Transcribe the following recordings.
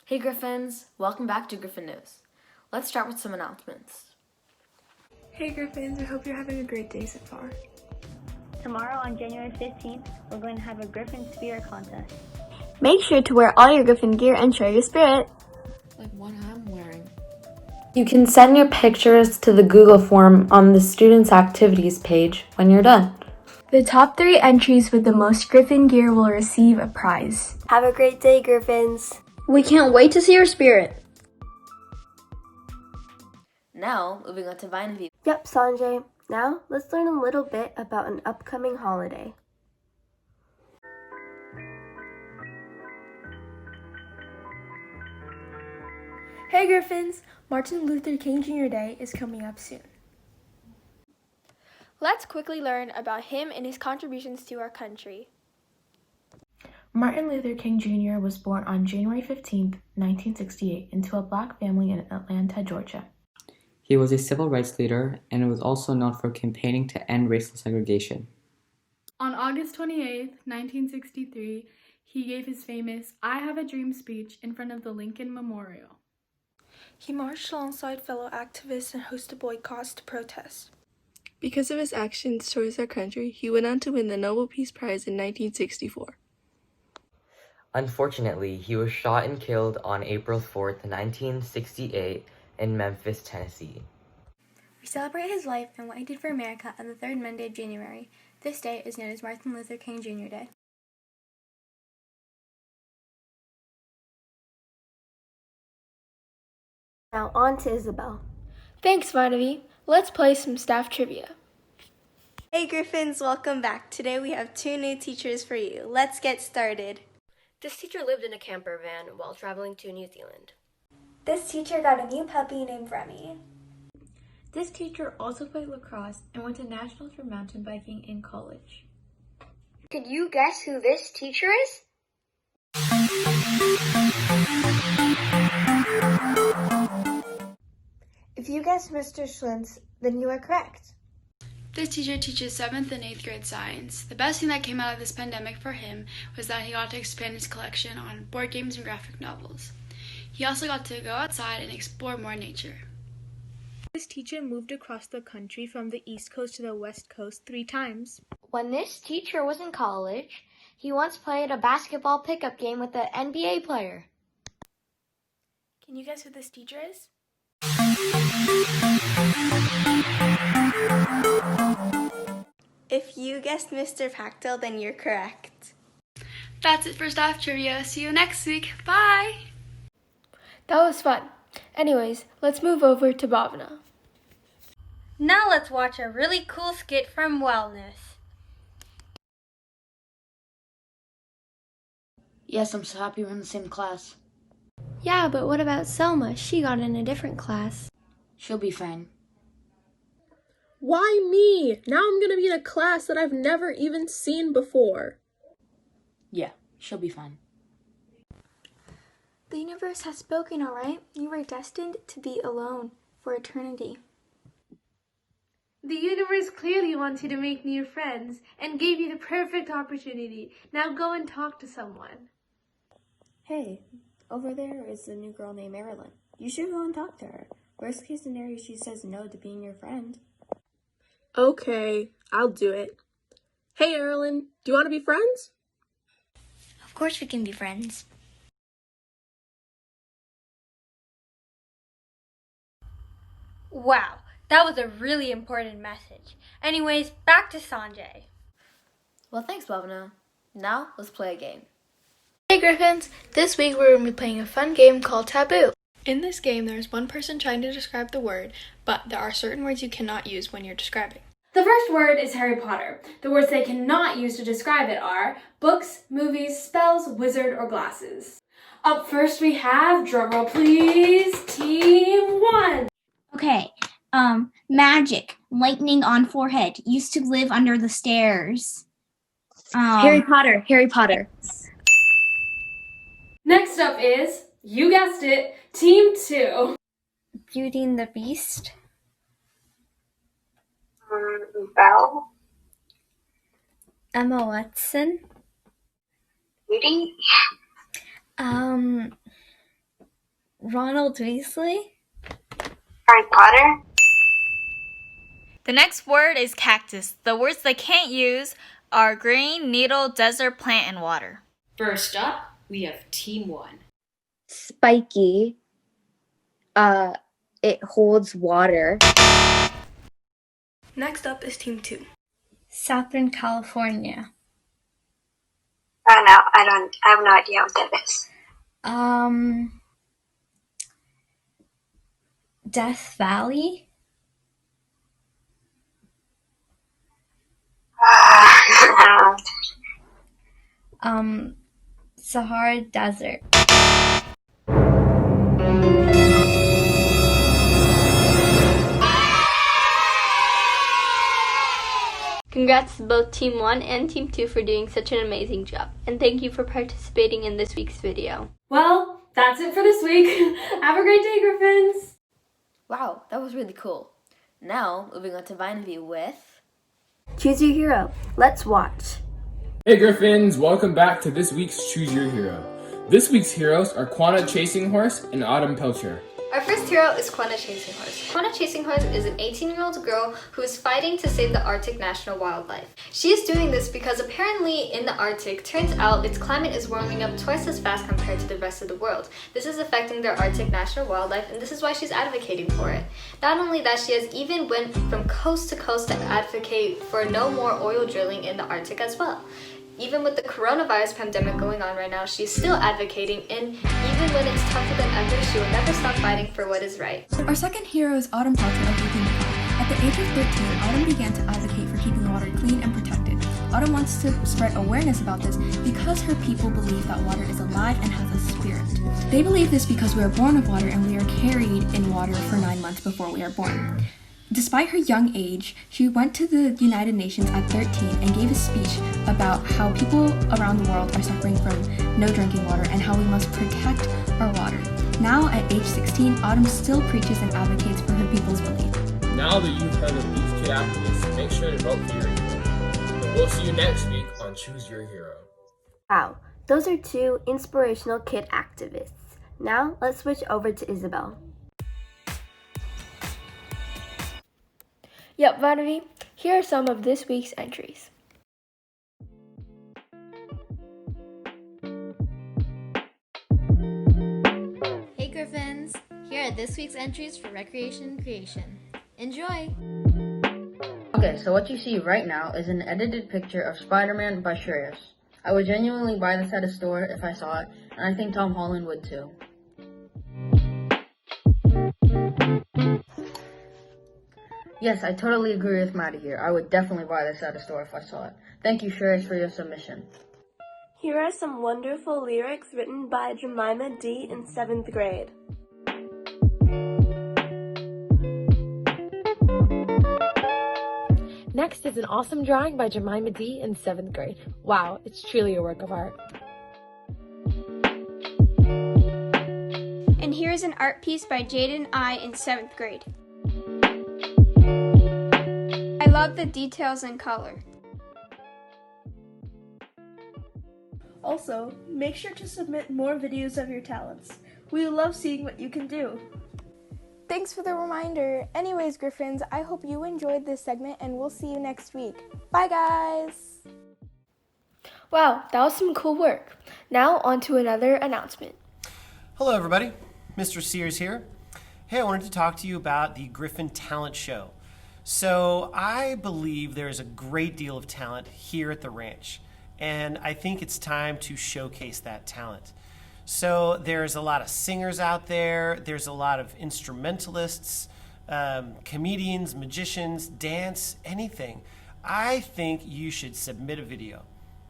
Hey Griffins, welcome back to Gryphon News. Let's start with some announcements. Hey Griffins, I hope you're having a great day so far. Tomorrow on January 15th, we're going to have a Gryphon Spirit contest. Make sure to wear all your Gryphon gear and show your spirit. Like what I'm wearing. You can send your pictures to the Google form on the Students' Activities page when you're done. The top 3 entries with the most Gryphon gear will receive a prize. Have a great day, Griffins. We can't wait to see your spirit. Now, moving on to Vine. Yep, Sanjay. Now, let's learn a little bit about an upcoming holiday. Hey Griffins, Martin Luther King Jr. Day is coming up soon. Let's quickly learn about him and his contributions to our country. Martin Luther King Jr. was born on January 15, 1968, into a black family in Atlanta, Georgia. He was a civil rights leader and was also known for campaigning to end racial segregation. On August 28, 1963, he gave his famous "I Have a Dream" speech in front of the Lincoln Memorial. He marched alongside fellow activists and hosted boycotts to protest. Because of his actions towards our country, he went on to win the Nobel Peace Prize in 1964. Unfortunately, he was shot and killed on April 4th, 1968 in Memphis, Tennessee. We celebrate his life and what he did for America on the third Monday of January. This day is known as Martin Luther King Jr. Day. Now on to Isabel. Thanks, Varnavi. Let's play some staff trivia. Hey Griffins, welcome back. Today we have 2 new teachers for you. Let's get started. This teacher lived in a camper van while traveling to New Zealand. This teacher got a new puppy named Remy. This teacher also played lacrosse and went to nationals for mountain biking in college. Can you guess who this teacher is? If you guessed Mr. Schlintz, then you are correct. This teacher teaches 7th and 8th grade science. The best thing that came out of this pandemic for him was that he got to expand his collection on board games and graphic novels. He also got to go outside and explore more nature. This teacher moved across the country from the East Coast to the West Coast 3 times. When this teacher was in college, he once played a basketball pickup game with an NBA player. Can you guess who this teacher is? If you guessed Mr. Pactel, then you're correct. That's it for staff trivia. See you next week. Bye! That was fun. Anyways, let's move over to Bhavana. Now let's watch a really cool skit from Wellness. Yes, I'm so happy we're in the same class. Yeah, but what about Selma? She got in a different class. She'll be fine. Why me? Now I'm gonna be in a class that I've never even seen before. Yeah, she'll be fine. The universe has spoken, all right? You are destined to be alone for eternity. The universe clearly wants you to make new friends and gave you the perfect opportunity. Now go and talk to someone. Hey, over there is a new girl named Marilyn. You should go and talk to her. Worst case scenario, she says no to being your friend. Okay, I'll do it. Hey Marilyn, do you want to be friends? Of course we can be friends. Wow, that was a really important message. Anyways, back to Sanjay. Well, thanks, Bhavana. Now, let's play a game. Hey Griffins! This week we're going to be playing a fun game called Taboo. In this game, there's one person trying to describe the word, but there are certain words you cannot use when you're describing. The first word is Harry Potter. The words they cannot use to describe it are books, movies, spells, wizard, or glasses. Up first we have, drumroll please, Team 1. Okay, magic, lightning on forehead, used to live under the stairs. Harry Potter. Next up is, you guessed it, Team 2. Beauty and the Beast. Belle. Emma Watson. Beauty. Ronald Weasley. Harry Potter. The next word is cactus. The words they can't use are green, needle, desert, plant, and water. First up, we have Team 1. Spiky. It holds water. Next up is Team 2. Southern California. Oh no, I have no idea what that is. Death Valley. I don't know. Sahara Desert. Congrats to both Team 1 and Team 2 for doing such an amazing job. And thank you for participating in this week's video. Well, that's it for this week. Have a great day, Gryphons. Wow, that was really cool. Now, moving on to Vineview with... Choose Your Hero. Let's watch. Hey Gryphons, welcome back to this week's Choose Your Hero. This week's heroes are Quanah Chasing Horse and Autumn Pilcher. Our first hero is Quanah Chasing Horse. Quanah Chasing Horse is an 18-year-old girl who is fighting to save the Arctic national wildlife. She is doing this because apparently in the Arctic, turns out its climate is warming up twice as fast compared to the rest of the world. This is affecting their Arctic national wildlife, and this is why she's advocating for it. Not only that, she has even went from coast to coast to advocate for no more oil drilling in the Arctic as well. Even with the coronavirus pandemic going on right now, she's still advocating, and even when it's tougher than ever, she will never stop fighting for what is right. Our second hero is Autumn Pilcher of Gryphon. At the age of 13, Autumn began to advocate for keeping water clean and protected. Autumn wants to spread awareness about this because her people believe that water is alive and has a spirit. They believe this because we are born of water and we are carried in water for 9 months before we are born. Despite her young age, she went to the United Nations at 13 and gave a speech about how people around the world are suffering from no drinking water and how we must protect our water. Now, at age 16, Autumn still preaches and advocates for her people's belief. Now that you've heard of these kid activists, make sure to vote for your hero. And we'll see you next week on Choose Your Hero. Wow, those are 2 inspirational kid activists. Now, let's switch over to Isabel. Yep, Vanity, here are some of this week's entries. Hey Gryphons! Here are this week's entries for Recreation and Creation. Enjoy! Okay, so what you see right now is an edited picture of Spider-Man by Shreyas. I would genuinely buy this at a store if I saw it, and I think Tom Holland would too. Yes, I totally agree with Maddie here. I would definitely buy this at a store if I saw it. Thank you, Shreyas, for your submission. Here are some wonderful lyrics written by Jemima D. in 7th grade. Next is an awesome drawing by Jemima D. in 7th grade. Wow, it's truly a work of art. And here's an art piece by Jaden I. in 7th grade. I love the details and color. Also, make sure to submit more videos of your talents. We love seeing what you can do. Thanks for the reminder. Anyways, Gryphons, I hope you enjoyed this segment and we'll see you next week. Bye, guys! Wow, that was some cool work. Now on to another announcement. Hello, everybody. Mr. Sears here. Hey, I wanted to talk to you about the Gryphon Talent Show. So I believe there is a great deal of talent here at the ranch, and I think it's time to showcase that talent. So there's a lot of singers out there, there's a lot of instrumentalists, comedians, magicians, dance, anything. I think you should submit a video.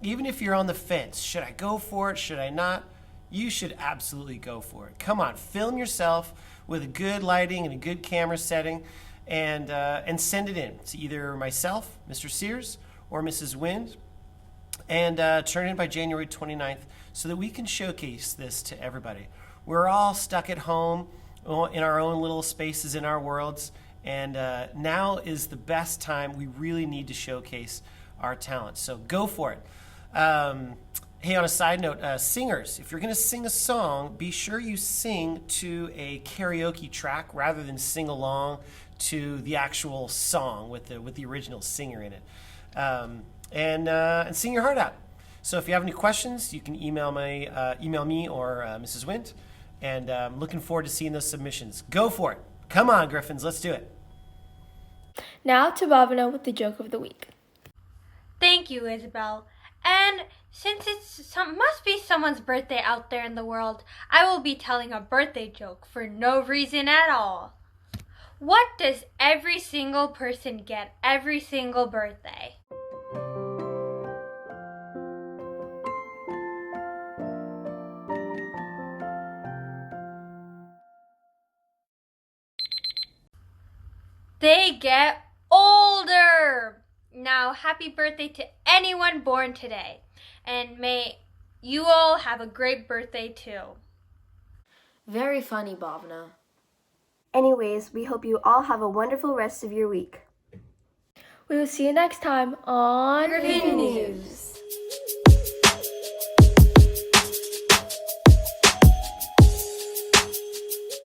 Even if you're on the fence, should I go for it, should I not? You should absolutely go for it. Come on, film yourself with a good lighting and a good camera setting, and send it in to either myself, Mr. Sears, or Mrs. Wind, and turn it in by January 29th so that we can showcase this to everybody. We're all stuck at home in our own little spaces in our worlds, and now is the best time. We really need to showcase our talent, so go for it. Hey, on a side note, singers, if you're going to sing a song, be sure you sing to a karaoke track rather than sing along to the actual song with the original singer in it. And sing your heart out. So if you have any questions, you can email me or Mrs. Wint. And I'm looking forward to seeing those submissions. Go for it. Come on, Gryphons, let's do it. Now to Bhavana with the joke of the week. Thank you, Isabel. And since must be someone's birthday out there in the world, I will be telling a birthday joke for no reason at all. What does every single person get every single birthday? They get older. Now, happy birthday to anyone born today. And may you all have a great birthday too. Very funny, Bhavana. Anyways, we hope you all have a wonderful rest of your week. We will see you next time on Gryphon News.